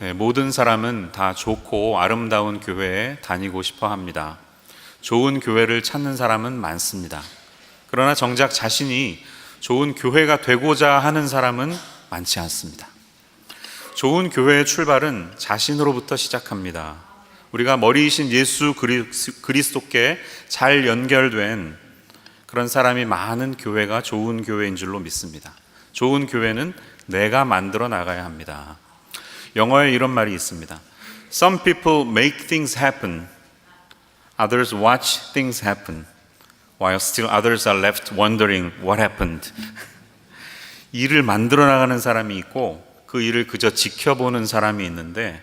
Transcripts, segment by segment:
네, 모든 사람은 다 좋고 아름다운 교회에 다니고 싶어 합니다. 좋은 교회를 찾는 사람은 많습니다. 그러나 정작 자신이 좋은 교회가 되고자 하는 사람은 많지 않습니다. 좋은 교회의 출발은 자신으로부터 시작합니다. 우리가 머리이신 예수 그리스도께 잘 연결된 그런 사람이 많은 교회가 좋은 교회인 줄로 믿습니다. 좋은 교회는 내가 만들어 나가야 합니다. 영어에 이런 말이 있습니다. Some people make things happen. Others watch things happen. While still others are left wondering what happened. 일을 만들어 나가는 사람이 있고 그 일을 그저 지켜보는 사람이 있는데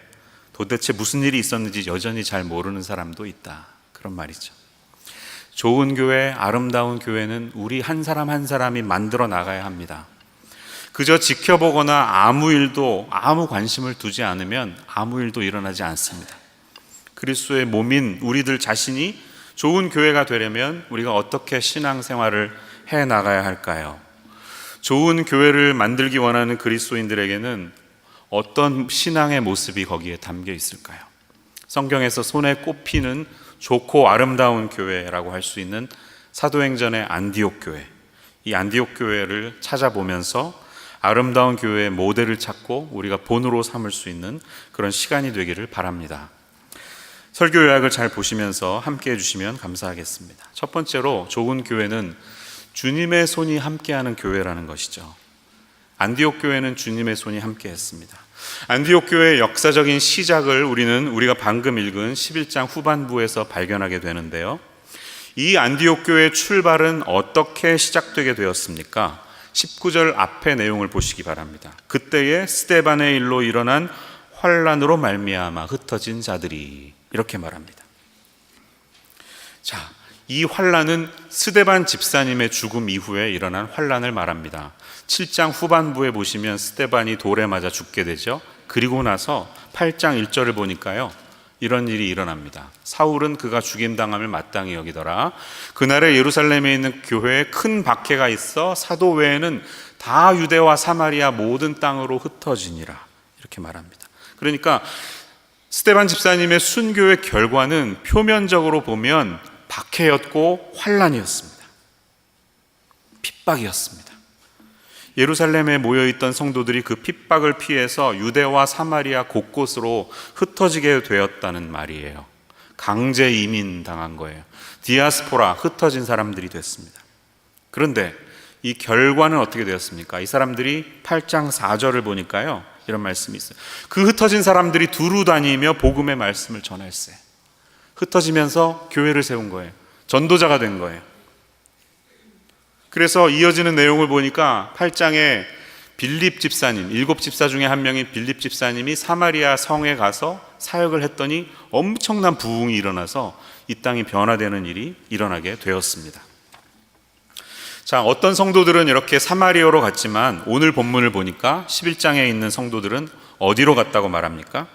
도대체 무슨 일이 있었는지 여전히 잘 모르는 사람도 있다. 그런 말이죠. 좋은 교회, 아름다운 교회는 우리 한 사람 한 사람이 만들어 나가야 합니다. 그저 지켜보거나 아무 관심을 두지 않으면 아무 일도 일어나지 않습니다. 그리스도의 몸인 우리들 자신이 좋은 교회가 되려면 우리가 어떻게 신앙생활을 해 나가야 할까요? 좋은 교회를 만들기 원하는 그리스도인들에게는 어떤 신앙의 모습이 거기에 담겨 있을까요? 성경에서 손에 꼽히는 좋고 아름다운 교회라고 할 수 있는 사도행전의 안디옥 교회, 이 안디옥 교회를 찾아보면서 아름다운 교회의 모델을 찾고 우리가 본으로 삼을 수 있는 그런 시간이 되기를 바랍니다. 설교 요약을 잘 보시면서 함께 해주시면 감사하겠습니다. 첫 번째로 좋은 교회는 주님의 손이 함께하는 교회라는 것이죠. 안디옥 교회는 주님의 손이 함께했습니다. 안디옥 교회의 역사적인 시작을 우리가 방금 읽은 11장 후반부에서 발견하게 되는데요. 이 안디옥 교회의 출발은 어떻게 시작되게 되었습니까? 19절 앞의 내용을 보시기 바랍니다. 그때에 스데반의 일로 일어난 환난으로 말미암아 흩어진 자들이, 이렇게 말합니다. 자, 이 환난은 스데반 집사님의 죽음 이후에 일어난 환난을 말합니다. 7장 후반부에 보시면 스데반이 돌에 맞아 죽게 되죠. 그리고 나서 8장 1절을 보니까요, 이런 일이 일어납니다. 사울은 그가 죽임당함을 마땅히 여기더라. 그날에 예루살렘에 있는 교회에 큰 박해가 있어 사도 외에는 다 유대와 사마리아 모든 땅으로 흩어지니라, 이렇게 말합니다. 그러니까 스데반 집사님의 순교의 결과는 표면적으로 보면 박해였고 환난이었습니다. 핍박이었습니다. 예루살렘에 모여있던 성도들이 그 핍박을 피해서 유대와 사마리아 곳곳으로 흩어지게 되었다는 말이에요. 강제 이민 당한 거예요. 디아스포라, 흩어진 사람들이 됐습니다. 그런데 이 결과는 어떻게 되었습니까? 이 사람들이 8장 4절을 보니까요, 이런 말씀이 있어요. 그 흩어진 사람들이 두루 다니며 복음의 말씀을 전할세. 흩어지면서 교회를 세운 거예요. 전도자가 된 거예요. 그래서 이어지는 내용을 보니까 8장에 빌립 집사님, 7집사 중에 한 명인 빌립 집사님이 사마리아 성에 가서 사역을 했더니 엄청난 부흥이 일어나서 이 땅이 변화되는 일이 일어나게 되었습니다. 자, 어떤 성도들은 이렇게 사마리아로 갔지만 오늘 본문을 보니까 11장에 있는 성도들은 어디로 갔다고 말합니까?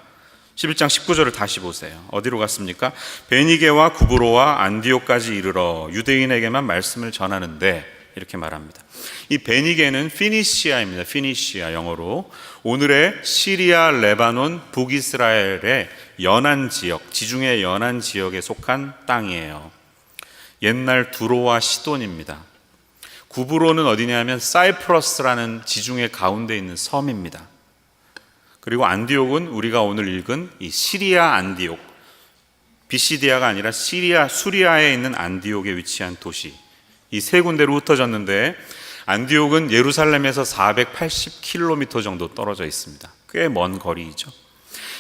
11장 19절을 다시 보세요. 어디로 갔습니까? 베니게와 구브로와 안디옥까지 이르러 유대인에게만 말씀을 전하는데, 이렇게 말합니다. 이 베니게는 피니시아입니다. 피니시아, 영어로 오늘의 시리아, 레바논, 북이스라엘의 연안 지역, 지중해 연안 지역에 속한 땅이에요. 옛날 두로와 시돈입니다. 구브로는 어디냐면 사이프러스라는 지중해 가운데 있는 섬입니다. 그리고 안디옥은 우리가 오늘 읽은 이 시리아 안디옥, 비시디아가 아니라 수리아에 있는 안디옥에 위치한 도시, 이 세 군데로 흩어졌는데 안디옥은 예루살렘에서 480km 정도 떨어져 있습니다. 꽤 먼 거리이죠.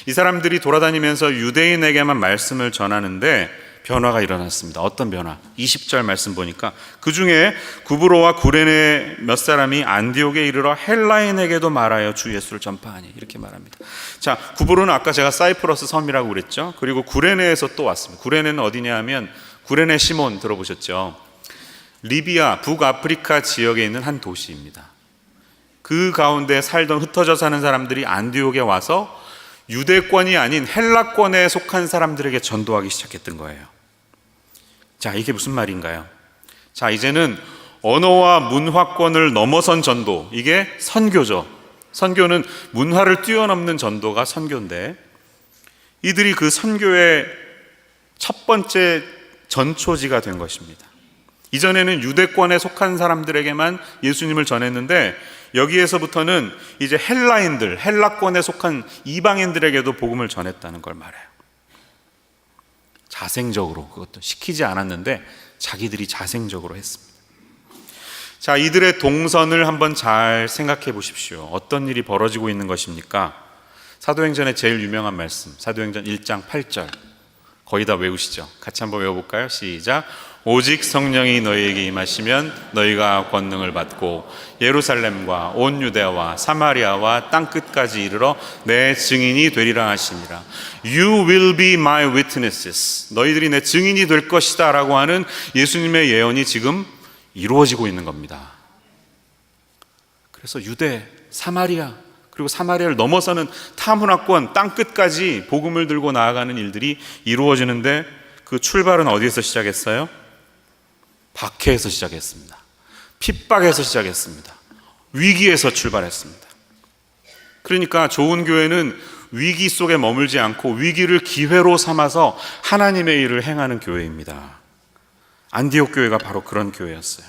이 사람들이 돌아다니면서 유대인에게만 말씀을 전하는데 변화가 일어났습니다. 어떤 변화? 20절 말씀 보니까 그 중에 구브로와 구레네 몇 사람이 안디옥에 이르러 헬라인에게도 말하여 주 예수를 전파하니, 이렇게 말합니다. 자, 구브로는 아까 제가 사이프러스 섬이라고 그랬죠. 그리고 구레네에서 또 왔습니다. 구레네는 어디냐 하면 구레네 시몬 들어보셨죠? 리비아, 북아프리카 지역에 있는 한 도시입니다. 그 가운데 살던 흩어져 사는 사람들이 안디옥에 와서 유대권이 아닌 헬라권에 속한 사람들에게 전도하기 시작했던 거예요. 자, 이게 무슨 말인가요? 자, 이제는 언어와 문화권을 넘어선 전도, 이게 선교죠. 선교는 문화를 뛰어넘는 전도가 선교인데, 이들이 그 선교의 첫 번째 전초지가 된 것입니다. 이전에는 유대권에 속한 사람들에게만 예수님을 전했는데, 여기에서부터는 이제 헬라인들, 헬라권에 속한 이방인들에게도 복음을 전했다는 걸 말해요. 자생적으로, 그것도 시키지 않았는데 자기들이 자생적으로 했습니다. 자, 이들의 동선을 한번 잘 생각해 보십시오. 어떤 일이 벌어지고 있는 것입니까? 사도행전의 제일 유명한 말씀, 사도행전 1장 8절, 거의 다 외우시죠? 같이 한번 외워볼까요? 시작. 오직 성령이 너희에게 임하시면 너희가 권능을 받고 예루살렘과 온 유대와 사마리아와 땅끝까지 이르러 내 증인이 되리라 하시니라. You will be my witnesses. 너희들이 내 증인이 될 것이다 라고 하는 예수님의 예언이 지금 이루어지고 있는 겁니다. 그래서 유대, 사마리아, 그리고 사마리아를 넘어서는 타문화권 땅끝까지 복음을 들고 나아가는 일들이 이루어지는데, 그 출발은 어디에서 시작했어요? 박해에서 시작했습니다. 핍박에서 시작했습니다. 위기에서 출발했습니다. 그러니까 좋은 교회는 위기 속에 머물지 않고 위기를 기회로 삼아서 하나님의 일을 행하는 교회입니다. 안디옥 교회가 바로 그런 교회였어요.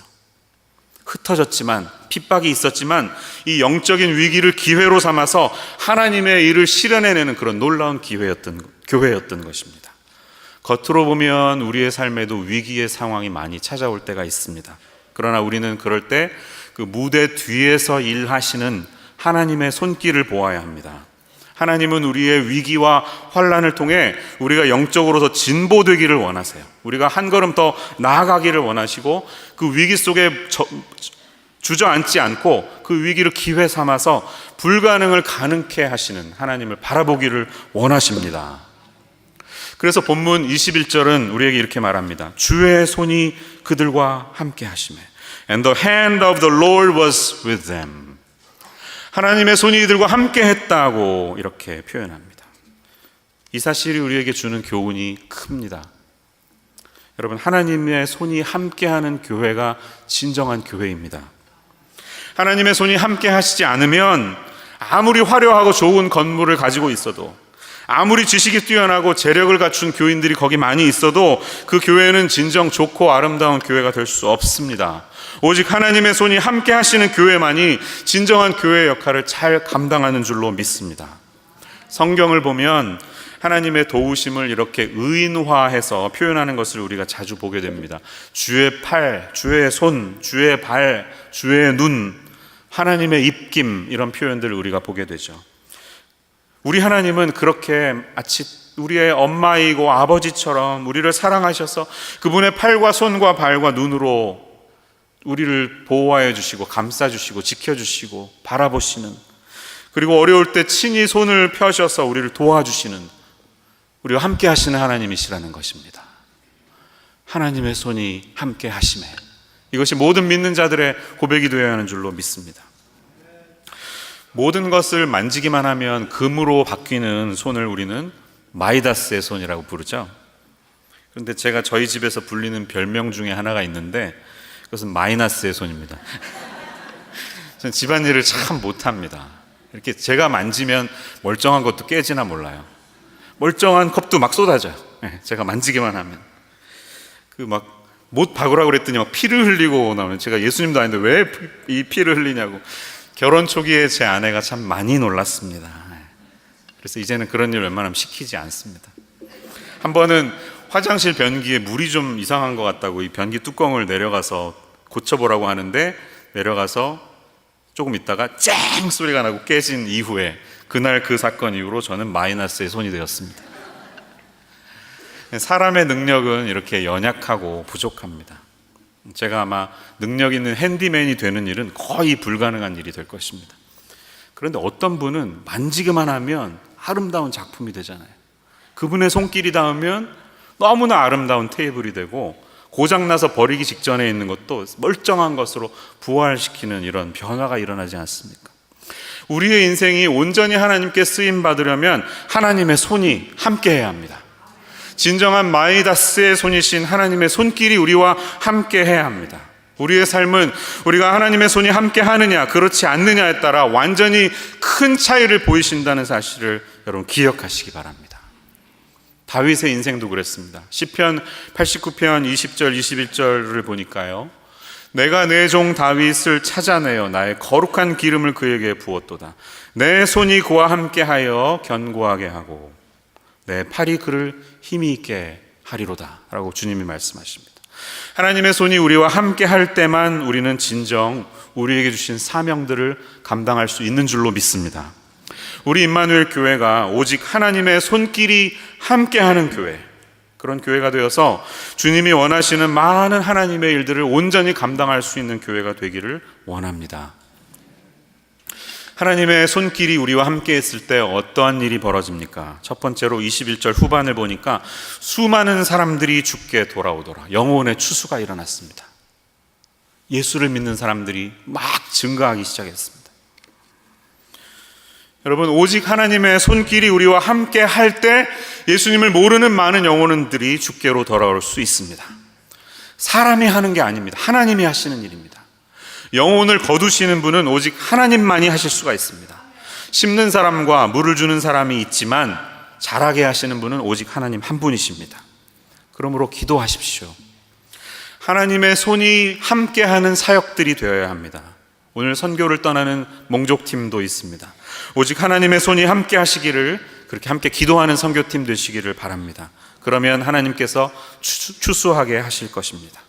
흩어졌지만, 핍박이 있었지만 이 영적인 위기를 기회로 삼아서 하나님의 일을 실현해내는 그런 놀라운 교회였던 것입니다. 겉으로 보면 우리의 삶에도 위기의 상황이 많이 찾아올 때가 있습니다. 그러나 우리는 그럴 때 그 무대 뒤에서 일하시는 하나님의 손길을 보아야 합니다. 하나님은 우리의 위기와 환난을 통해 우리가 영적으로 더 진보되기를 원하세요. 우리가 한 걸음 더 나아가기를 원하시고, 그 위기 속에 주저앉지 않고 그 위기를 기회 삼아서 불가능을 가능케 하시는 하나님을 바라보기를 원하십니다. 그래서 본문 21절은 우리에게 이렇게 말합니다. 주의 손이 그들과 함께 하시매 And the hand of the Lord was with them. 하나님의 손이 이들과 함께 했다고 이렇게 표현합니다. 이 사실이 우리에게 주는 교훈이 큽니다. 여러분, 하나님의 손이 함께하는 교회가 진정한 교회입니다. 하나님의 손이 함께 하시지 않으면 아무리 화려하고 좋은 건물을 가지고 있어도, 아무리 지식이 뛰어나고 재력을 갖춘 교인들이 거기 많이 있어도 그 교회는 진정 좋고 아름다운 교회가 될 수 없습니다. 오직 하나님의 손이 함께 하시는 교회만이 진정한 교회의 역할을 잘 감당하는 줄로 믿습니다. 성경을 보면 하나님의 도우심을 이렇게 의인화해서 표현하는 것을 우리가 자주 보게 됩니다. 주의 팔, 주의 손, 주의 발, 주의 눈, 하나님의 입김, 이런 표현들을 우리가 보게 되죠. 우리 하나님은 그렇게 마치 우리의 엄마이고 아버지처럼 우리를 사랑하셔서 그분의 팔과 손과 발과 눈으로 우리를 보호하여 주시고 감싸주시고 지켜주시고 바라보시는, 그리고 어려울 때 친히 손을 펴셔서 우리를 도와주시는, 우리와 함께 하시는 하나님이시라는 것입니다. 하나님의 손이 함께 하심에, 이것이 모든 믿는 자들의 고백이 되어야 하는 줄로 믿습니다. 모든 것을 만지기만 하면 금으로 바뀌는 손을 우리는 마이다스의 손이라고 부르죠. 그런데 제가 저희 집에서 불리는 별명 중에 하나가 있는데 그것은 마이너스의 손입니다. 저는 집안일을 참 못합니다. 이렇게 제가 만지면 멀쩡한 것도 깨지나 몰라요. 멀쩡한 컵도 막 쏟아져요. 제가 만지기만 하면. 못 박으라고 그랬더니 막 피를 흘리고 나오는, 제가 예수님도 아닌데 왜 이 피를 흘리냐고. 결혼 초기에 제 아내가 참 많이 놀랐습니다. 그래서 이제는 그런 일 웬만하면 시키지 않습니다. 한 번은 화장실 변기에 물이 좀 이상한 것 같다고 이 변기 뚜껑을 내려가서 고쳐보라고 하는데, 내려가서 조금 있다가 쨍 소리가 나고 깨진 이후에, 그날 그 사건 이후로 저는 마이너스의 손이 되었습니다. 사람의 능력은 이렇게 연약하고 부족합니다. 제가 아마 능력 있는 핸디맨이 되는 일은 거의 불가능한 일이 될 것입니다. 그런데 어떤 분은 만지기만 하면 아름다운 작품이 되잖아요. 그분의 손길이 닿으면 너무나 아름다운 테이블이 되고, 고장나서 버리기 직전에 있는 것도 멀쩡한 것으로 부활시키는 이런 변화가 일어나지 않습니까? 우리의 인생이 온전히 하나님께 쓰임 받으려면 하나님의 손이 함께해야 합니다. 진정한 마이다스의 손이신 하나님의 손길이 우리와 함께해야 합니다. 우리의 삶은 우리가 하나님의 손이 함께 하느냐 그렇지 않느냐에 따라 완전히 큰 차이를 보이신다는 사실을 여러분 기억하시기 바랍니다. 다윗의 인생도 그랬습니다. 시편 89편 20절 21절을 보니까요, 내가 내 종 다윗을 찾아내어 나의 거룩한 기름을 그에게 부었도다. 내 손이 그와 함께하여 견고하게 하고 내 팔이 그를 힘이 있게 하리로다 라고 주님이 말씀하십니다. 하나님의 손이 우리와 함께 할 때만 우리는 진정 우리에게 주신 사명들을 감당할 수 있는 줄로 믿습니다. 우리 임마누엘 교회가 오직 하나님의 손길이 함께하는 교회, 그런 교회가 되어서 주님이 원하시는 많은 하나님의 일들을 온전히 감당할 수 있는 교회가 되기를 원합니다. 하나님의 손길이 우리와 함께 했을 때 어떠한 일이 벌어집니까? 첫 번째로 21절 후반을 보니까 수많은 사람들이 주께 돌아오더라. 영혼의 추수가 일어났습니다. 예수를 믿는 사람들이 막 증가하기 시작했습니다. 여러분, 오직 하나님의 손길이 우리와 함께 할 때 예수님을 모르는 많은 영혼들이 주께로 돌아올 수 있습니다. 사람이 하는 게 아닙니다. 하나님이 하시는 일입니다. 영혼을 거두시는 분은 오직 하나님만이 하실 수가 있습니다. 심는 사람과 물을 주는 사람이 있지만 자라게 하시는 분은 오직 하나님 한 분이십니다. 그러므로 기도하십시오. 하나님의 손이 함께하는 사역들이 되어야 합니다. 오늘 선교를 떠나는 몽족팀도 있습니다. 오직 하나님의 손이 함께 하시기를, 그렇게 함께 기도하는 선교팀 되시기를 바랍니다. 그러면 하나님께서 추수하게 하실 것입니다.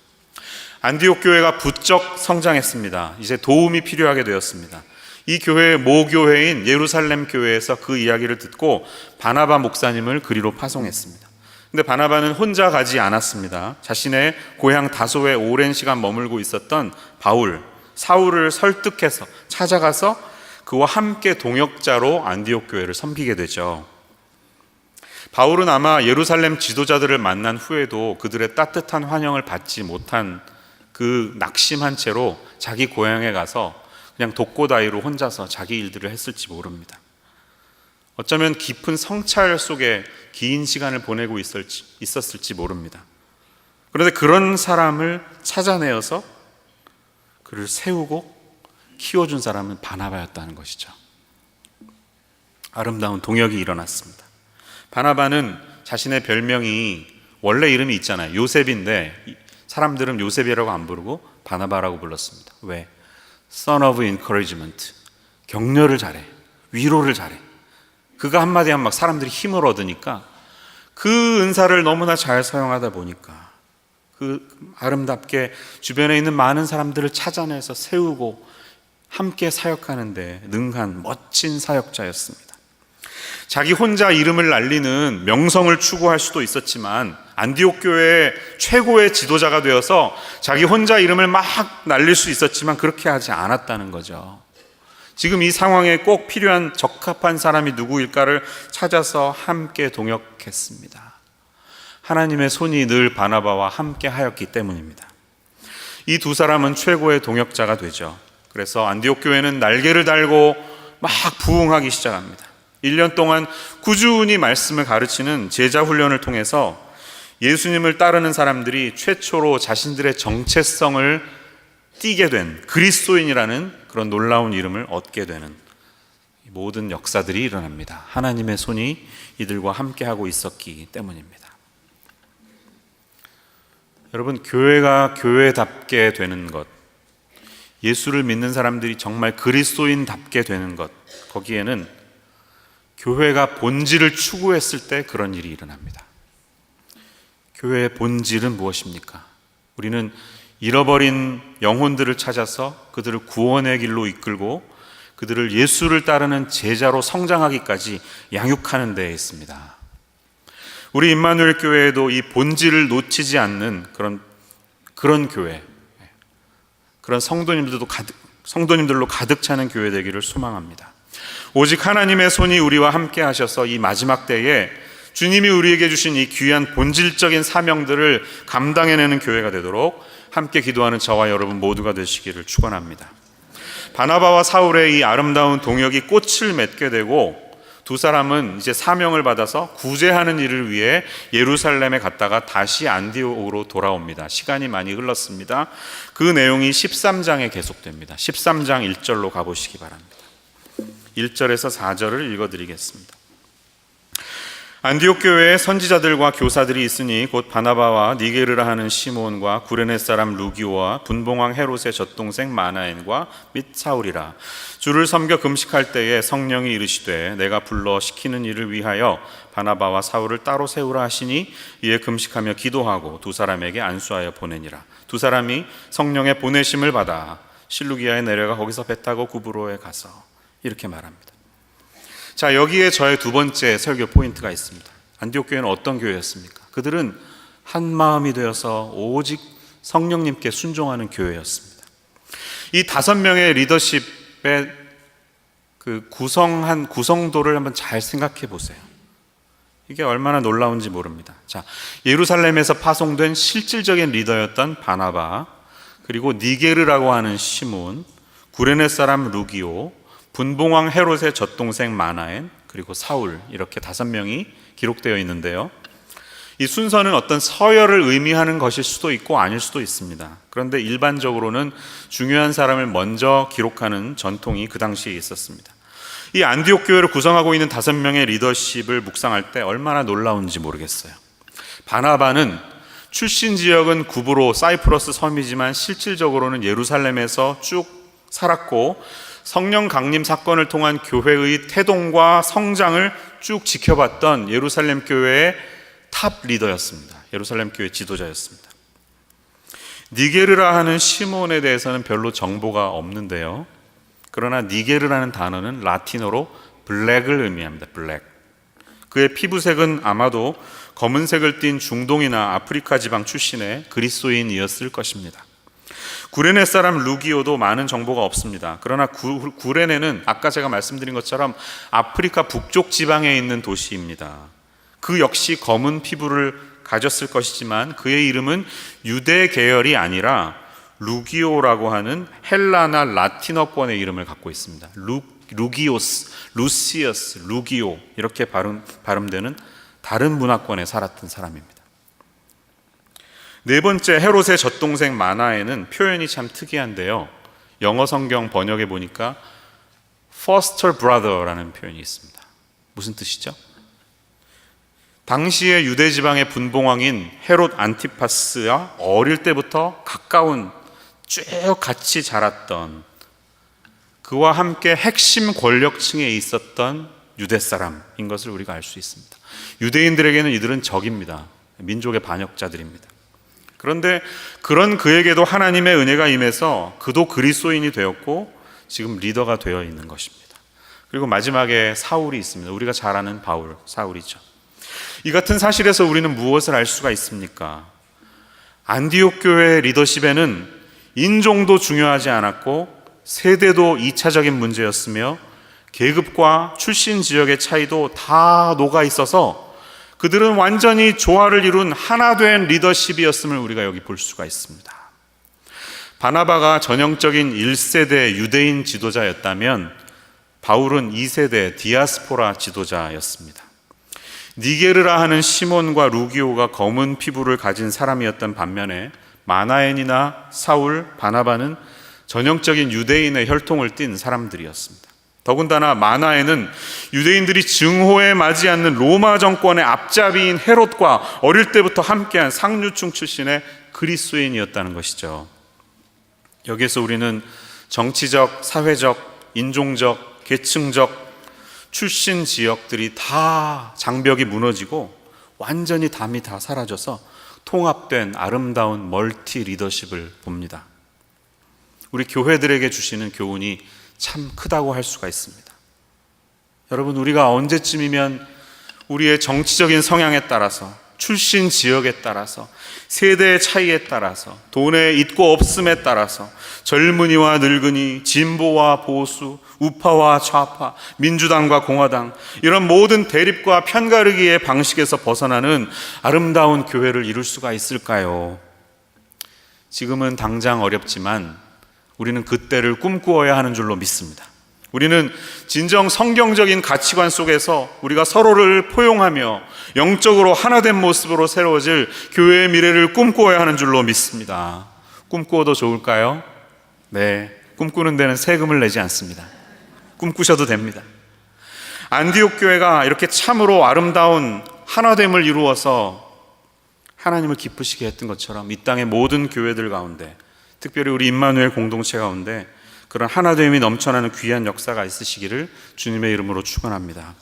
안디옥 교회가 부쩍 성장했습니다. 이제 도움이 필요하게 되었습니다. 이 교회의 모교회인 예루살렘 교회에서 그 이야기를 듣고 바나바 목사님을 그리로 파송했습니다. 근데 바나바는 혼자 가지 않았습니다. 자신의 고향 다소에 오랜 시간 머물고 있었던 사울을 설득해서 찾아가서 그와 함께 동역자로 안디옥 교회를 섬기게 되죠. 바울은 아마 예루살렘 지도자들을 만난 후에도 그들의 따뜻한 환영을 받지 못한 그 낙심한 채로 자기 고향에 가서 그냥 독고다이로 혼자서 자기 일들을 했을지 모릅니다. 어쩌면 깊은 성찰 속에 긴 시간을 보내고 있었을지 모릅니다. 그런데 그런 사람을 찾아내어서 그를 세우고 키워준 사람은 바나바였다는 것이죠. 아름다운 동역이 일어났습니다. 바나바는 자신의 별명이, 원래 이름이 있잖아요. 요셉인데 사람들은 요셉이라고 안 부르고 바나바라고 불렀습니다. 왜? Son of encouragement. 격려를 잘해. 위로를 잘해. 그가 한마디 한마디 사람들이 힘을 얻으니까 그 은사를 너무나 잘 사용하다 보니까 그 아름답게 주변에 있는 많은 사람들을 찾아내서 세우고 함께 사역하는데 능한 멋진 사역자였습니다. 자기 혼자 이름을 날리는 명성을 추구할 수도 있었지만 안디옥 교회의 최고의 지도자가 되어서 자기 혼자 이름을 막 날릴 수 있었지만 그렇게 하지 않았다는 거죠. 지금 이 상황에 꼭 필요한 적합한 사람이 누구일까를 찾아서 함께 동역했습니다. 하나님의 손이 늘 바나바와 함께 하였기 때문입니다. 이 두 사람은 최고의 동역자가 되죠. 그래서 안디옥 교회는 날개를 달고 막 부흥하기 시작합니다. 1년 동안 꾸준히 말씀을 가르치는 제자 훈련을 통해서 예수님을 따르는 사람들이 최초로 자신들의 정체성을 띠게 된 그리스도인이라는 그런 놀라운 이름을 얻게 되는 모든 역사들이 일어납니다. 하나님의 손이 이들과 함께하고 있었기 때문입니다. 여러분, 교회가 교회답게 되는 것, 예수를 믿는 사람들이 정말 그리스도인답게 되는 것, 거기에는 교회가 본질을 추구했을 때 그런 일이 일어납니다. 교회의 본질은 무엇입니까? 우리는 잃어버린 영혼들을 찾아서 그들을 구원의 길로 이끌고 그들을 예수를 따르는 제자로 성장하기까지 양육하는 데에 있습니다. 우리 임마누엘 교회에도 이 본질을 놓치지 않는 그런 교회, 그런 성도님들로 가득 차는 교회 되기를 소망합니다. 오직 하나님의 손이 우리와 함께 하셔서 이 마지막 때에 주님이 우리에게 주신 이 귀한 본질적인 사명들을 감당해내는 교회가 되도록 함께 기도하는 저와 여러분 모두가 되시기를 축원합니다. 바나바와 사울의 이 아름다운 동역이 꽃을 맺게 되고 두 사람은 이제 사명을 받아서 구제하는 일을 위해 예루살렘에 갔다가 다시 안디옥으로 돌아옵니다. 시간이 많이 흘렀습니다. 그 내용이 13장에 계속됩니다. 13장 1절로 가보시기 바랍니다. 1절에서 4절을 읽어드리겠습니다. 안디옥 교회에 선지자들과 교사들이 있으니 곧 바나바와 니게르라 하는 시몬과 구레네 사람 루기오와 분봉왕 헤롯의 젖동생 마나엔과 및 사울이라. 주를 섬겨 금식할 때에 성령이 이르시되 내가 불러 시키는 일을 위하여 바나바와 사울을 따로 세우라 하시니 이에 금식하며 기도하고 두 사람에게 안수하여 보내니라. 두 사람이 성령의 보내심을 받아 실루기아에 내려가 거기서 배 타고 구브로에 가서 이렇게 말합니다. 자, 여기에 저의 두 번째 설교 포인트가 있습니다. 안디옥 교회는 어떤 교회였습니까? 그들은 한 마음이 되어서 오직 성령님께 순종하는 교회였습니다. 이 5명의 리더십의 그 구성도를 한번 잘 생각해 보세요. 이게 얼마나 놀라운지 모릅니다. 자, 예루살렘에서 파송된 실질적인 리더였던 바나바, 그리고 니게르라고 하는 시몬, 구레네 사람 루기오, 분봉왕 헤롯의 젖동생 마나엔, 그리고 사울, 이렇게 5명이 기록되어 있는데요. 이 순서는 어떤 서열을 의미하는 것일 수도 있고 아닐 수도 있습니다. 그런데 일반적으로는 중요한 사람을 먼저 기록하는 전통이 그 당시에 있었습니다. 이 안디옥 교회를 구성하고 있는 5명의 리더십을 묵상할 때 얼마나 놀라운지 모르겠어요. 바나바는 출신 지역은 구브로, 사이프러스 섬이지만 실질적으로는 예루살렘에서 쭉 살았고 성령 강림 사건을 통한 교회의 태동과 성장을 쭉 지켜봤던 예루살렘 교회의 탑 리더였습니다. 예루살렘 교회 지도자였습니다. 니게르라 하는 시몬에 대해서는 별로 정보가 없는데요. 그러나 니게르라는 단어는 라틴어로 블랙을 의미합니다. 블랙. 그의 피부색은 아마도 검은색을 띤 중동이나 아프리카 지방 출신의 그리스도인이었을 것입니다. 구레네 사람 루기오도 많은 정보가 없습니다. 그러나 구레네는 아까 제가 말씀드린 것처럼 아프리카 북쪽 지방에 있는 도시입니다. 그 역시 검은 피부를 가졌을 것이지만 그의 이름은 유대 계열이 아니라 루기오라고 하는 헬라나 라틴어권의 이름을 갖고 있습니다. 루기오스, 루시어스, 루기오 이렇게 발음되는 다른 문화권에 살았던 사람입니다. 네 번째, 헤롯의 젖동생 마나에는 표현이 참 특이한데요. 영어 성경 번역에 보니까 foster brother라는 표현이 있습니다. 무슨 뜻이죠? 당시의 유대 지방의 분봉왕인 헤롯 안티파스와 어릴 때부터 가까운 쭉 같이 자랐던, 그와 함께 핵심 권력층에 있었던 유대 사람인 것을 우리가 알 수 있습니다. 유대인들에게는 이들은 적입니다. 민족의 반역자들입니다. 그런데 그런 그에게도 하나님의 은혜가 임해서 그도 그리스도인이 되었고 지금 리더가 되어 있는 것입니다. 그리고 마지막에 사울이 있습니다. 우리가 잘 아는 사울이죠. 이 같은 사실에서 우리는 무엇을 알 수가 있습니까? 안디옥 교회의 리더십에는 인종도 중요하지 않았고 세대도 2차적인 문제였으며 계급과 출신 지역의 차이도 다 녹아 있어서 그들은 완전히 조화를 이룬 하나 된 리더십이었음을 우리가 여기 볼 수가 있습니다. 바나바가 전형적인 1세대 유대인 지도자였다면 바울은 2세대 디아스포라 지도자였습니다. 니게르라 하는 시몬과 루기오가 검은 피부를 가진 사람이었던 반면에 마나엔이나 사울, 바나바는 전형적인 유대인의 혈통을 띤 사람들이었습니다. 더군다나 마나엔은 유대인들이 증오에 맞지 않는 로마 정권의 앞잡이인 헤롯과 어릴 때부터 함께한 상류층 출신의 그리스도인이었다는 것이죠. 여기에서 우리는 정치적, 사회적, 인종적, 계층적 출신 지역들이 다 장벽이 무너지고 완전히 담이 다 사라져서 통합된 아름다운 멀티 리더십을 봅니다. 우리 교회들에게 주시는 교훈이 참 크다고 할 수가 있습니다. 여러분, 우리가 언제쯤이면 우리의 정치적인 성향에 따라서, 출신 지역에 따라서, 세대의 차이에 따라서, 돈의 있고 없음에 따라서 젊은이와 늙은이, 진보와 보수, 우파와 좌파, 민주당과 공화당, 이런 모든 대립과 편가르기의 방식에서 벗어나는 아름다운 교회를 이룰 수가 있을까요? 지금은 당장 어렵지만 우리는 그때를 꿈꾸어야 하는 줄로 믿습니다. 우리는 진정 성경적인 가치관 속에서 우리가 서로를 포용하며 영적으로 하나된 모습으로 새로워질 교회의 미래를 꿈꾸어야 하는 줄로 믿습니다. 꿈꾸어도 좋을까요? 네, 꿈꾸는 데는 세금을 내지 않습니다. 꿈꾸셔도 됩니다. 안디옥 교회가 이렇게 참으로 아름다운 하나됨을 이루어서 하나님을 기쁘시게 했던 것처럼 이 땅의 모든 교회들 가운데, 특별히 우리 임마누엘 공동체 가운데 그런 하나됨이 넘쳐나는 귀한 역사가 있으시기를 주님의 이름으로 축원합니다.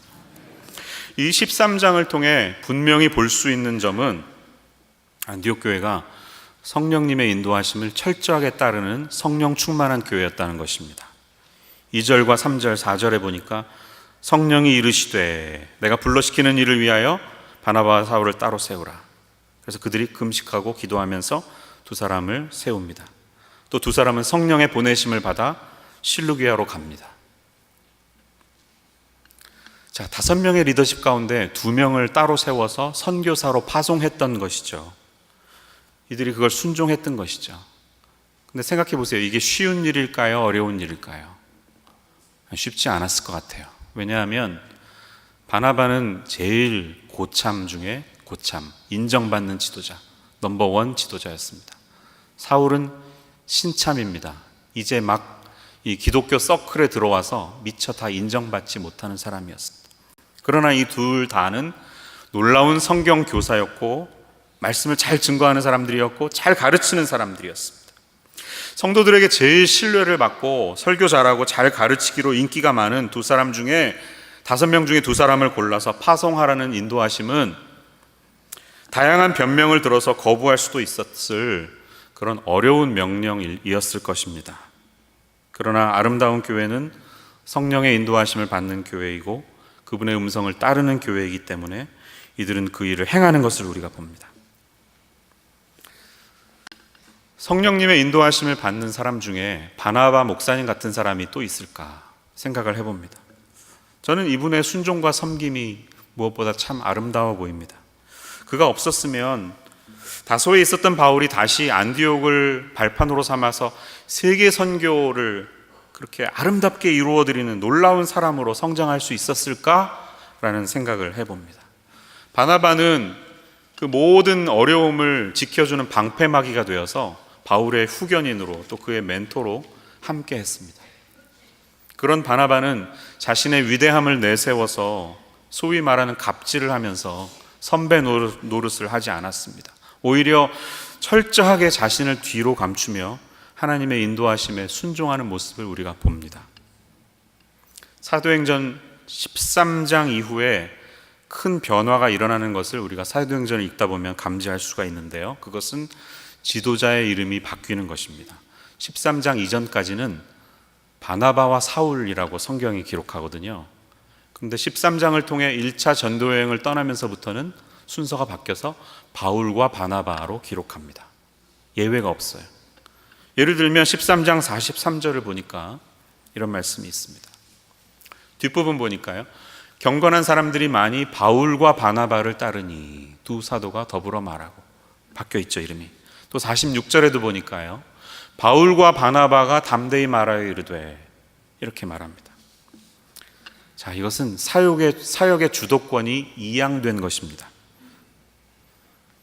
이 13장을 통해 분명히 볼 수 있는 점은 안디옥 교회가 성령님의 인도하심을 철저하게 따르는 성령 충만한 교회였다는 것입니다. 2절과 3절, 4절에 보니까 성령이 이르시되 내가 불러시키는 일을 위하여 바나바와 사울을 따로 세우라. 그래서 그들이 금식하고 기도하면서 두 사람을 세웁니다. 또 두 사람은 성령의 보내심을 받아 실루기아로 갑니다. 자, 5명의 리더십 가운데 2명을 따로 세워서 선교사로 파송했던 것이죠. 이들이 그걸 순종했던 것이죠. 근데 생각해 보세요. 이게 쉬운 일일까요? 어려운 일일까요? 쉽지 않았을 것 같아요. 왜냐하면 바나바는 제일 고참 중에 고참, 인정받는 지도자, 넘버1 지도자였습니다. 사울은 신참입니다. 이제 막 이 기독교 서클에 들어와서 미처 다 인정받지 못하는 사람이었습니다. 그러나 이 둘 다는 놀라운 성경 교사였고 말씀을 잘 증거하는 사람들이었고 잘 가르치는 사람들이었습니다. 성도들에게 제일 신뢰를 받고 설교 잘하고 잘 가르치기로 인기가 많은 두 사람 중에 5명 중에 2사람을 골라서 파송하라는 인도하심은 다양한 변명을 들어서 거부할 수도 있었을 그런 어려운 명령이었을 것입니다. 그러나 아름다운 교회는 성령의 인도하심을 받는 교회이고 그분의 음성을 따르는 교회이기 때문에 이들은 그 일을 행하는 것을 우리가 봅니다. 성령님의 인도하심을 받는 사람 중에 바나바 목사님 같은 사람이 또 있을까 생각을 해봅니다. 저는 이분의 순종과 섬김이 무엇보다 참 아름다워 보입니다. 그가 없었으면 다소에 있었던 바울이 다시 안디옥을 발판으로 삼아서 세계 선교를 그렇게 아름답게 이루어드리는 놀라운 사람으로 성장할 수 있었을까라는 생각을 해봅니다. 바나바는 그 모든 어려움을 지켜주는 방패막이가 되어서 바울의 후견인으로 또 그의 멘토로 함께 했습니다. 그런 바나바는 자신의 위대함을 내세워서 소위 말하는 갑질을 하면서 선배 노릇을 하지 않았습니다. 오히려 철저하게 자신을 뒤로 감추며 하나님의 인도하심에 순종하는 모습을 우리가 봅니다. 사도행전 13장 이후에 큰 변화가 일어나는 것을 우리가 사도행전을 읽다 보면 감지할 수가 있는데요. 그것은 지도자의 이름이 바뀌는 것입니다. 13장 이전까지는 바나바와 사울이라고 성경이 기록하거든요. 그런데 13장을 통해 1차 전도여행을 떠나면서부터는 순서가 바뀌어서 바울과 바나바로 기록합니다. 예외가 없어요. 예를 들면 13장 43절을 보니까 이런 말씀이 있습니다. 뒷부분 보니까요. 경건한 사람들이 많이 바울과 바나바를 따르니 두 사도가 더불어 말하고 바뀌어 있죠, 이름이. 또 46절에도 보니까요. 바울과 바나바가 담대히 말하여 이르되 이렇게 말합니다. 자, 이것은 사역의 주도권이 이양된 것입니다.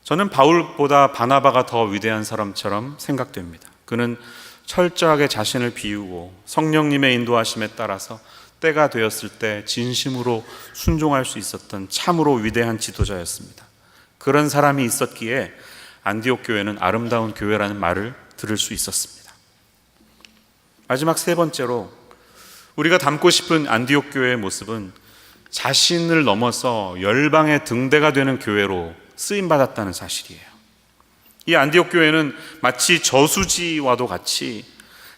저는 바울보다 바나바가 더 위대한 사람처럼 생각됩니다. 그는 철저하게 자신을 비우고 성령님의 인도하심에 따라서 때가 되었을 때 진심으로 순종할 수 있었던 참으로 위대한 지도자였습니다. 그런 사람이 있었기에 안디옥 교회는 아름다운 교회라는 말을 들을 수 있었습니다. 마지막 3번째로 우리가 담고 싶은 안디옥 교회의 모습은 자신을 넘어서 열방의 등대가 되는 교회로 쓰임받았다는 사실이에요. 이 안디옥 교회는 마치 저수지와도 같이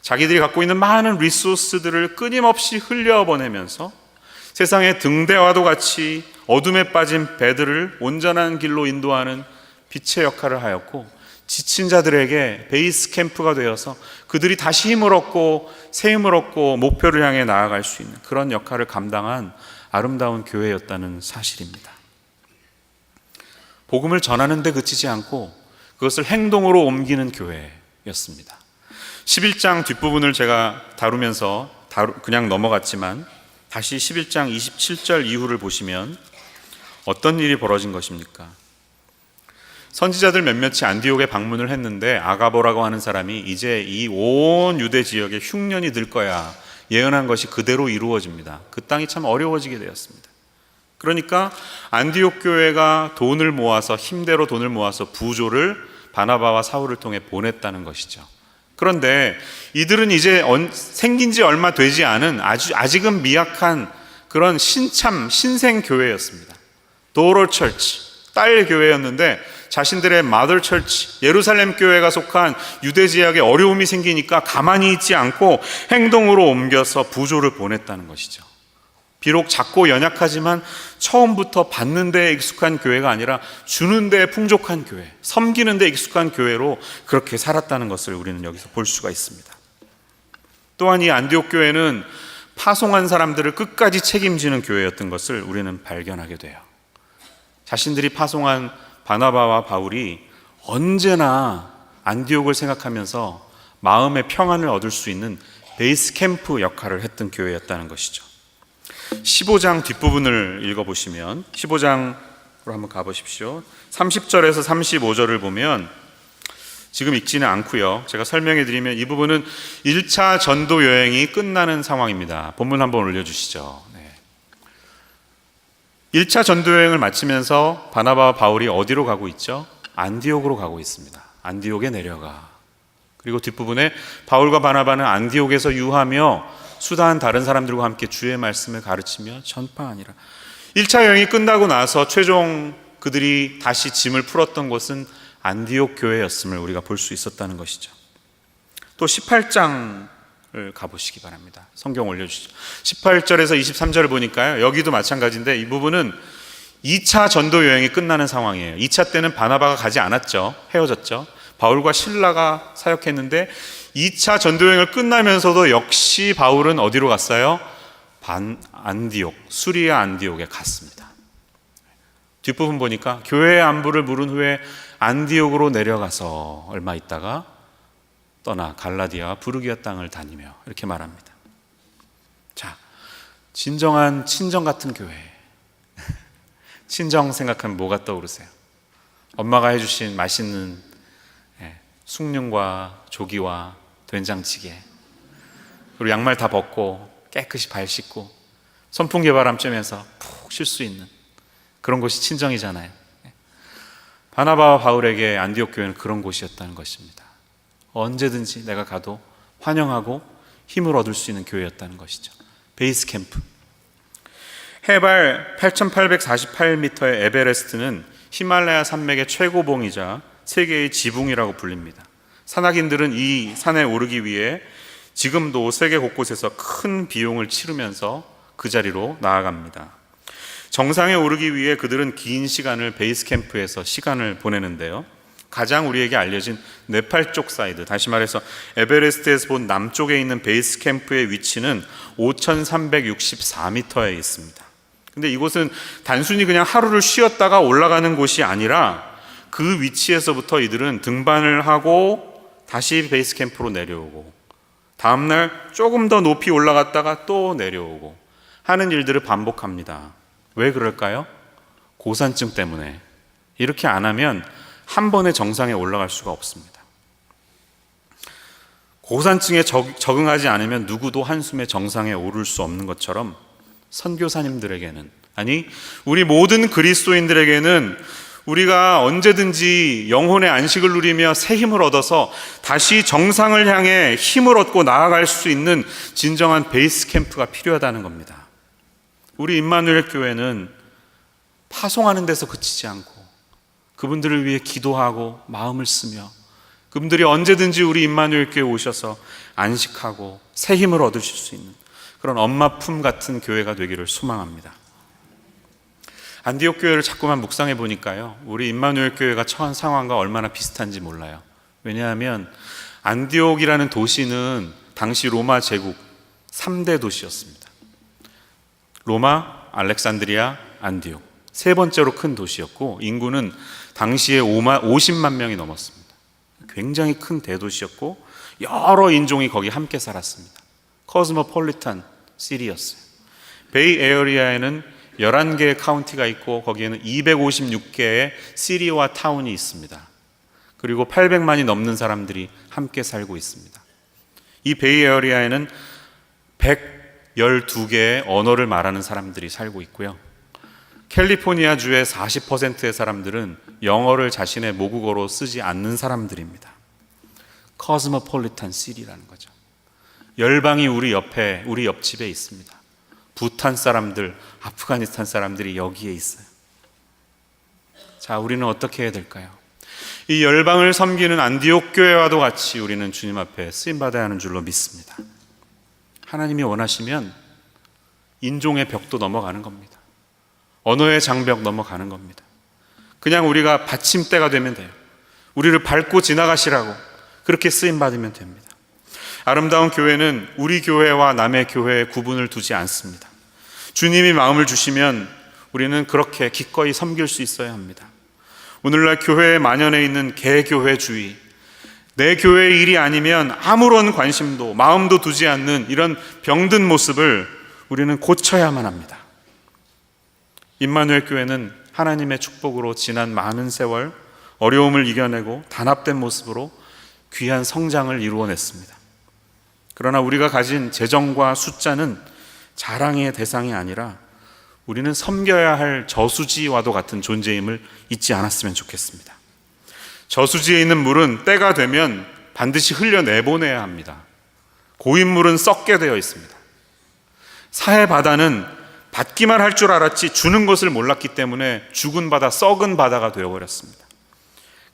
자기들이 갖고 있는 많은 리소스들을 끊임없이 흘려보내면서 세상의 등대와도 같이 어둠에 빠진 배들을 온전한 길로 인도하는 빛의 역할을 하였고, 지친 자들에게 베이스 캠프가 되어서 그들이 다시 힘을 얻고 새 힘을 얻고 목표를 향해 나아갈 수 있는 그런 역할을 감당한 아름다운 교회였다는 사실입니다. 복음을 전하는 데 그치지 않고 그것을 행동으로 옮기는 교회였습니다. 11장 뒷부분을 제가 다루면서 그냥 넘어갔지만 다시 11장 27절 이후를 보시면 어떤 일이 벌어진 것입니까? 선지자들 몇몇이 안디옥에 방문을 했는데 아가보라고 하는 사람이 이제 이 온 유대 지역에 흉년이 들 거야 예언한 것이 그대로 이루어집니다. 그 땅이 참 어려워지게 되었습니다. 그러니까 안디옥 교회가 돈을 모아서 힘대로 돈을 모아서 부조를 바나바와 사울을 통해 보냈다는 것이죠. 그런데 이들은 이제 생긴 지 얼마 되지 않은 아직은 미약한 그런 신생 교회였습니다. 도로 철치, 딸 교회였는데 자신들의 마더 철치, 예루살렘 교회가 속한 유대 지역에 어려움이 생기니까 가만히 있지 않고 행동으로 옮겨서 부조를 보냈다는 것이죠. 비록 작고 연약하지만 처음부터 받는 데에 익숙한 교회가 아니라 주는 데에 풍족한 교회, 섬기는 데 익숙한 교회로 그렇게 살았다는 것을 우리는 여기서 볼 수가 있습니다. 또한 이 안디옥 교회는 파송한 사람들을 끝까지 책임지는 교회였던 것을 우리는 발견하게 돼요. 자신들이 파송한 바나바와 바울이 언제나 안디옥을 생각하면서 마음의 평안을 얻을 수 있는 베이스 캠프 역할을 했던 교회였다는 것이죠. 15장 뒷부분을 읽어보시면 15장으로 한번 가보십시오. 30절에서 35절을 보면 지금 읽지는 않고요. 제가 설명해 드리면 이 부분은 1차 전도 여행이 끝나는 상황입니다. 본문 한번 올려주시죠. 1차 전도 여행을 마치면서 바나바와 바울이 어디로 가고 있죠? 안디옥으로 가고 있습니다. 안디옥에 내려가. 그리고 뒷부분에 바울과 바나바는 안디옥에서 유하며 수다한 다른 사람들과 함께 주의 말씀을 가르치며 전파하니라. 1차 여행이 끝나고 나서 최종 그들이 다시 짐을 풀었던 곳은 안디옥 교회였음을 우리가 볼 수 있었다는 것이죠. 또 18장을 가보시기 바랍니다. 성경 올려주시죠. 18절에서 23절을 보니까요, 여기도 마찬가지인데 이 부분은 2차 전도 여행이 끝나는 상황이에요. 2차 때는 바나바가 가지 않았죠. 헤어졌죠. 바울과 실라가 사역했는데 2차 전도여행을 끝나면서도 역시 바울은 어디로 갔어요? 안디옥, 수리아 안디옥에 갔습니다. 뒷부분 보니까 교회의 안부를 물은 후에 안디옥으로 내려가서 얼마 있다가 떠나 갈라디아와 부르기아 땅을 다니며 이렇게 말합니다. 자, 진정한 친정 같은 교회. 친정 생각하면 뭐가 떠오르세요? 엄마가 해주신 맛있는 숭늉과 조기와 된장찌개, 그리고 양말 다 벗고 깨끗이 발 씻고 선풍기 바람 쬐면서 푹 쉴 수 있는 그런 곳이 친정이잖아요. 바나바와 바울에게 안디옥 교회는 그런 곳이었다는 것입니다. 언제든지 내가 가도 환영하고 힘을 얻을 수 있는 교회였다는 것이죠. 베이스 캠프. 해발 8,848m의 에베레스트는 히말라야 산맥의 최고봉이자 세계의 지붕이라고 불립니다. 산악인들은 이 산에 오르기 위해 지금도 세계 곳곳에서 큰 비용을 치르면서 그 자리로 나아갑니다. 정상에 오르기 위해 그들은 긴 시간을 베이스 캠프에서 시간을 보내는데요. 가장 우리에게 알려진 네팔 쪽 사이드, 다시 말해서 에베레스트에서 본 남쪽에 있는 베이스 캠프의 위치는 5,364m에 있습니다. 근데 이곳은 단순히 그냥 하루를 쉬었다가 올라가는 곳이 아니라 그 위치에서부터 이들은 등반을 하고 다시 베이스 캠프로 내려오고 다음날 조금 더 높이 올라갔다가 또 내려오고 하는 일들을 반복합니다. 왜 그럴까요? 고산증 때문에. 이렇게 안 하면 한 번에 정상에 올라갈 수가 없습니다. 고산증에 적응하지 않으면 누구도 한숨에 정상에 오를 수 없는 것처럼 선교사님들에게는, 아니 우리 모든 그리스도인들에게는 우리가 언제든지 영혼의 안식을 누리며 새 힘을 얻어서 다시 정상을 향해 힘을 얻고 나아갈 수 있는 진정한 베이스 캠프가 필요하다는 겁니다. 우리 임마누엘 교회는 파송하는 데서 그치지 않고 그분들을 위해 기도하고 마음을 쓰며 그분들이 언제든지 우리 임마누엘 교회에 오셔서 안식하고 새 힘을 얻으실 수 있는 그런 엄마 품 같은 교회가 되기를 소망합니다. 안디옥 교회를 자꾸만 묵상해 보니까요, 우리 임마누엘 교회가 처한 상황과 얼마나 비슷한지 몰라요. 왜냐하면 안디옥이라는 도시는 당시 로마 제국 3대 도시였습니다. 로마, 알렉산드리아, 안디옥. 세 번째로 큰 도시였고 인구는 당시에 50만 명이 넘었습니다. 굉장히 큰 대도시였고 여러 인종이 거기 함께 살았습니다. 코스모폴리탄 시티였어요. 베이 에어리아에는 11개의 카운티가 있고 거기에는 256개의 시리와 타운이 있습니다. 그리고 800만이 넘는 사람들이 함께 살고 있습니다. 이 베이 에어리아에는 112개의 언어를 말하는 사람들이 살고 있고요. 캘리포니아 주의 40%의 사람들은 영어를 자신의 모국어로 쓰지 않는 사람들입니다. 코스모폴리탄 시티라는 거죠. 열방이 우리 옆에, 우리 옆집에 있습니다. 부탄 사람들, 아프가니스탄 사람들이 여기에 있어요. 자, 우리는 어떻게 해야 될까요? 이 열방을 섬기는 안디옥 교회와도 같이 우리는 주님 앞에 쓰임받아야 하는 줄로 믿습니다. 하나님이 원하시면 인종의 벽도 넘어가는 겁니다. 언어의 장벽 넘어가는 겁니다. 그냥 우리가 받침대가 되면 돼요. 우리를 밟고 지나가시라고 그렇게 쓰임받으면 됩니다. 아름다운 교회는 우리 교회와 남의 교회에 구분을 두지 않습니다. 주님이 마음을 주시면 우리는 그렇게 기꺼이 섬길 수 있어야 합니다. 오늘날 교회에 만연해 있는 개교회주의, 내 교회의 일이 아니면 아무런 관심도 마음도 두지 않는 이런 병든 모습을 우리는 고쳐야만 합니다. 임마누엘 교회는 하나님의 축복으로 지난 많은 세월 어려움을 이겨내고 단합된 모습으로 귀한 성장을 이루어냈습니다. 그러나 우리가 가진 재정과 숫자는 자랑의 대상이 아니라 우리는 섬겨야 할 저수지와도 같은 존재임을 잊지 않았으면 좋겠습니다. 저수지에 있는 물은 때가 되면 반드시 흘려내보내야 합니다. 고인물은 썩게 되어 있습니다. 사해 바다는 받기만 할 줄 알았지 주는 것을 몰랐기 때문에 죽은 바다, 썩은 바다가 되어버렸습니다.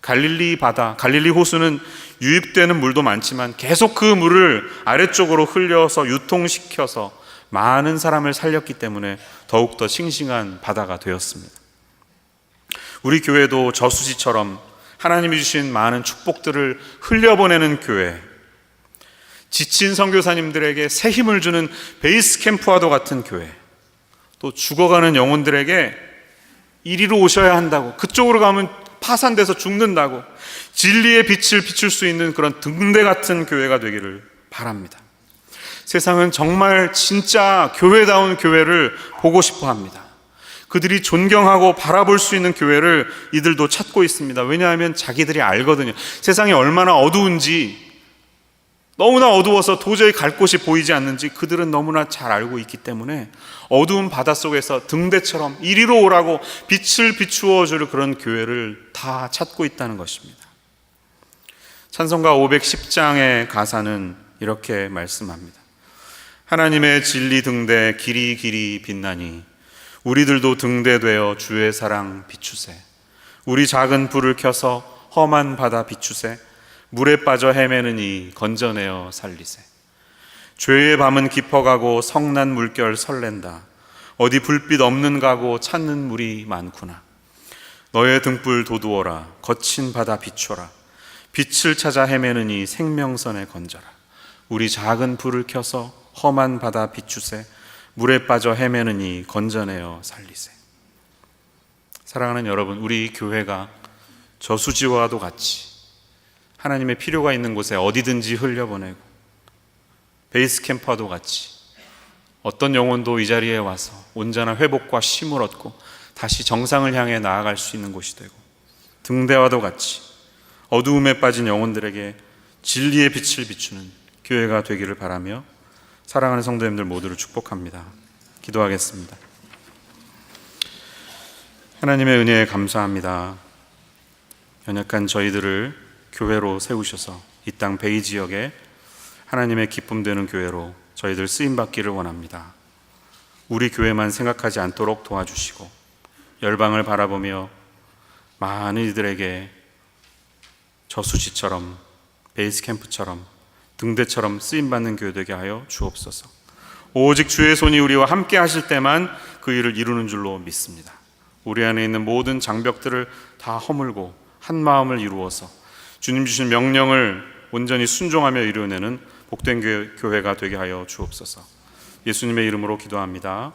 갈릴리 바다, 갈릴리 호수는 유입되는 물도 많지만 계속 그 물을 아래쪽으로 흘려서 유통시켜서 많은 사람을 살렸기 때문에 더욱더 싱싱한 바다가 되었습니다. 우리 교회도 저수지처럼 하나님이 주신 많은 축복들을 흘려보내는 교회, 지친 선교사님들에게 새 힘을 주는 베이스 캠프와도 같은 교회, 또 죽어가는 영혼들에게 이리로 오셔야 한다고, 그쪽으로 가면 파산돼서 죽는다고 진리의 빛을 비출 수 있는 그런 등대 같은 교회가 되기를 바랍니다. 세상은 정말 진짜 교회다운 교회를 보고 싶어 합니다. 그들이 존경하고 바라볼 수 있는 교회를 이들도 찾고 있습니다. 왜냐하면 자기들이 알거든요. 세상이 얼마나 어두운지, 너무나 어두워서 도저히 갈 곳이 보이지 않는지 그들은 너무나 잘 알고 있기 때문에 어두운 바닷속에서 등대처럼 이리로 오라고 빛을 비추어 줄 그런 교회를 다 찾고 있다는 것입니다. 찬송가 510장의 가사는 이렇게 말씀합니다. 하나님의 진리 등대 길이 길이 빛나니 우리들도 등대되어 주의 사랑 비추세. 우리 작은 불을 켜서 험한 바다 비추세. 물에 빠져 헤매느니 건져내어 살리세. 죄의 밤은 깊어가고 성난 물결 설렌다. 어디 불빛 없는 가고 찾는 물이 많구나. 너의 등불 도두어라. 거친 바다 비춰라. 빛을 찾아 헤매느니 생명선에 건져라. 우리 작은 불을 켜서 험한 바다 비추세. 물에 빠져 헤매느니 건져내어 살리세. 사랑하는 여러분, 우리 교회가 저수지와도 같이 하나님의 필요가 있는 곳에 어디든지 흘려보내고 베이스 캠프와도 같이 어떤 영혼도 이 자리에 와서 온전한 회복과 쉼을 얻고 다시 정상을 향해 나아갈 수 있는 곳이 되고, 등대와도 같이 어두움에 빠진 영혼들에게 진리의 빛을 비추는 교회가 되기를 바라며 사랑하는 성도님들 모두를 축복합니다. 기도하겠습니다. 하나님의 은혜에 감사합니다. 연약한 저희들을 교회로 세우셔서 이 땅 베이 지역에 하나님의 기쁨 되는 교회로 저희들 쓰임받기를 원합니다. 우리 교회만 생각하지 않도록 도와주시고 열방을 바라보며 많은 이들에게 저수지처럼 베이스 캠프처럼 등대처럼 쓰임받는 교회 되게 하여 주옵소서. 오직 주의 손이 우리와 함께 하실 때만 그 일을 이루는 줄로 믿습니다. 우리 안에 있는 모든 장벽들을 다 허물고 한 마음을 이루어서 주님 주신 명령을 온전히 순종하며 이루어내는 복된 교회가 되게 하여 주옵소서. 예수님의 이름으로 기도합니다.